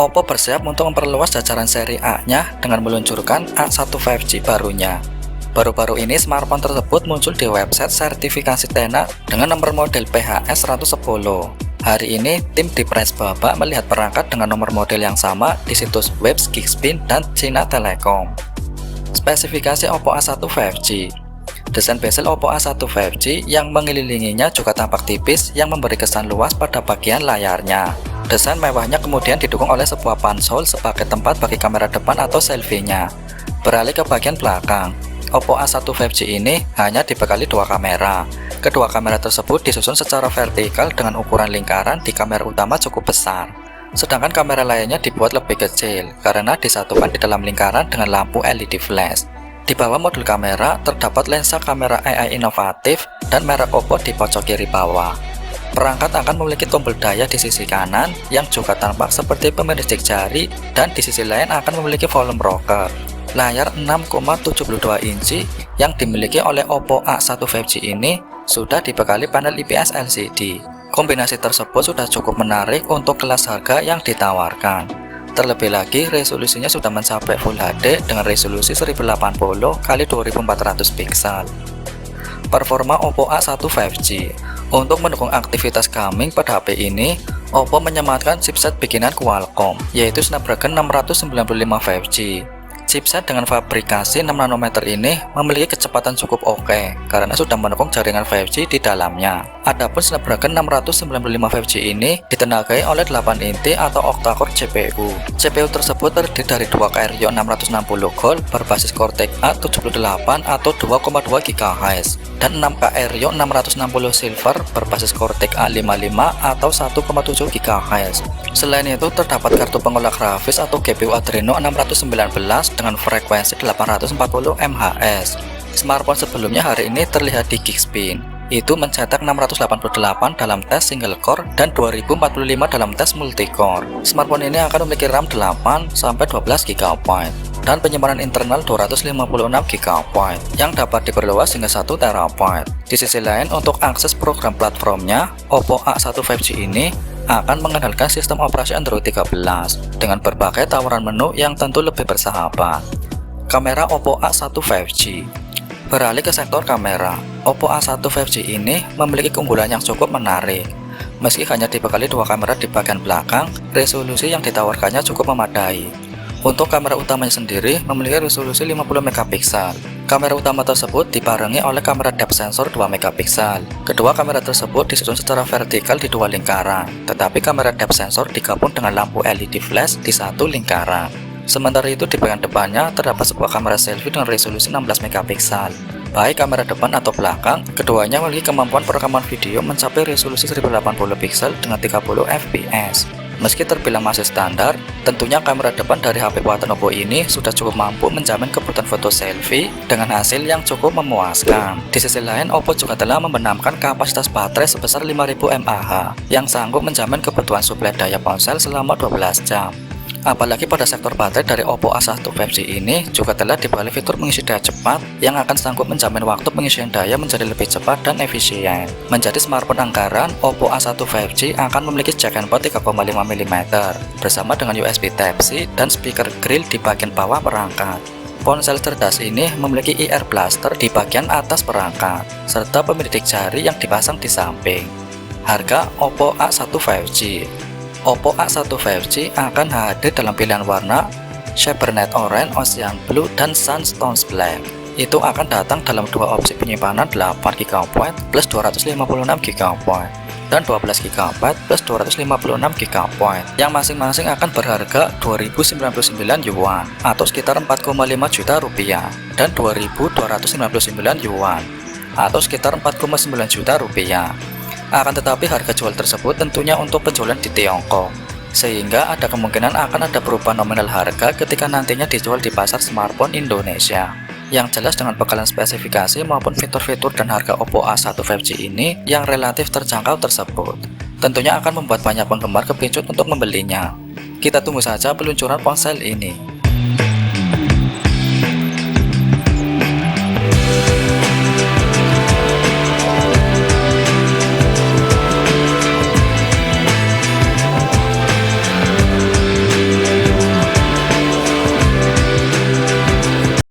Oppo bersiap untuk memperluas jajaran seri A-nya dengan meluncurkan A1 5G barunya. Baru-baru ini smartphone tersebut muncul di website sertifikasi Tena dengan nomor model PHS 110. Hari ini, tim di Press Baba melihat perangkat dengan nomor model yang sama di situs web Geekspin dan China Telecom. Spesifikasi Oppo A1 5G. Desain bezel Oppo A1 5G yang mengelilinginya juga tampak tipis yang memberi kesan luas pada bagian layarnya. Desain mewahnya kemudian didukung oleh sebuah pansol sebagai tempat bagi kamera depan atau selfie-nya. Beralih ke bagian belakang, Oppo A1 5G ini hanya dibekali dua kamera. Kedua kamera tersebut disusun secara vertikal dengan ukuran lingkaran di kamera utama cukup besar. Sedangkan kamera lainnya dibuat lebih kecil karena disatukan di dalam lingkaran dengan lampu LED flash. Di bawah modul kamera terdapat lensa kamera AI inovatif dan merek Oppo di pojok kiri bawah. Perangkat akan memiliki tombol daya di sisi kanan yang juga tampak seperti pemilik jari dan di sisi lain akan memiliki volume rocker. Layar 6,72 inci yang dimiliki oleh Oppo A1 5G ini sudah dibekali panel IPS LCD. Kombinasi tersebut sudah cukup menarik untuk kelas harga yang ditawarkan. Terlebih lagi, resolusinya sudah mencapai Full HD dengan resolusi 1080x2400 pixel. Performa Oppo A1 5G. Untuk mendukung aktivitas gaming pada HP ini, Oppo menyematkan chipset bikinan Qualcomm, yaitu Snapdragon 695 5G. Chipset dengan fabrikasi 6 nanometer ini memiliki kecepatan cukup oke karena sudah mendukung jaringan 5G di dalamnya. Adapun Snapdragon 695 5G ini ditenagai oleh 8 inti atau octa-core CPU. CPU tersebut terdiri dari 2 Kryo 660 Gold berbasis Cortex A78 atau 2,2 GHz dan 6 Kryo 660 Silver berbasis Cortex A55 atau 1,7 GHz. Selain itu terdapat kartu pengolah grafis atau GPU Adreno 619 dengan frekuensi 840 MHz. Smartphone sebelumnya hari ini terlihat di Geekspin. Itu mencetak 688 dalam tes single core dan 2045 dalam tes multi-core. Smartphone ini akan memiliki RAM 8 sampai 12 GB dan penyimpanan internal 256 GB yang dapat diperluas hingga 1 TB. Di sisi lain, untuk akses program platformnya, Oppo A1 5G ini akan mengandalkan sistem operasi Android 13 dengan berbagai tawaran menu yang tentu lebih bersahabat. Kamera Oppo A1 5G. Beralih ke sektor kamera, Oppo A1 5G ini memiliki keunggulan yang cukup menarik. Meski hanya dibekali dua kamera di bagian belakang, resolusi yang ditawarkannya cukup memadai. Untuk kamera utamanya sendiri memiliki resolusi 50 megapiksel. Kamera utama tersebut dibarengi oleh kamera depth sensor 2 megapiksel. Kedua kamera tersebut disusun secara vertikal di dua lingkaran, tetapi kamera depth sensor digabung dengan lampu LED flash di satu lingkaran. Sementara itu di bagian depannya terdapat sebuah kamera selfie dengan resolusi 16 megapiksel. Baik kamera depan atau belakang, keduanya memiliki kemampuan perekaman video mencapai resolusi 1080 pixel dengan 30 fps. Meski terbilang masih standar, tentunya kamera depan dari HP buatan Oppo ini sudah cukup mampu menjamin kebutuhan foto selfie dengan hasil yang cukup memuaskan. Di sisi lain, Oppo juga telah membenamkan kapasitas baterai sebesar 5000 mAh yang sanggup menjamin kebutuhan suplai daya ponsel selama 12 jam. Apalagi pada sektor baterai dari Oppo A1 5G ini juga telah dibekali fitur mengisi daya cepat yang akan sanggup menjamin waktu pengisian daya menjadi lebih cepat dan efisien. Menjadi smartphone anggaran, Oppo A1 5G akan memiliki jack and port 3,5 mm bersama dengan USB Type-C dan speaker grill di bagian bawah perangkat. Ponsel cerdas ini memiliki IR blaster di bagian atas perangkat serta pemilik jari yang dipasang di samping. Harga Oppo A1 5G. Oppo A1 5G akan hadir dalam pilihan warna Cybernet Orange, Ocean Blue, dan Sunstone Black. Itu akan datang dalam dua opsi penyimpanan 8GB plus 256GB dan 12GB plus 256GB yang masing-masing akan berharga 2.099 yuan atau sekitar 4,5 juta rupiah dan 2.299 yuan atau sekitar 4,9 juta rupiah. Akan tetapi harga jual tersebut tentunya untuk penjualan di Tiongkok, sehingga ada kemungkinan akan ada perubahan nominal harga ketika nantinya dijual di pasar smartphone Indonesia. Yang jelas dengan bekalan spesifikasi maupun fitur-fitur dan harga Oppo A1 5G ini yang relatif terjangkau tersebut, tentunya akan membuat banyak penggemar kepincut untuk membelinya. Kita tunggu saja peluncuran ponsel ini.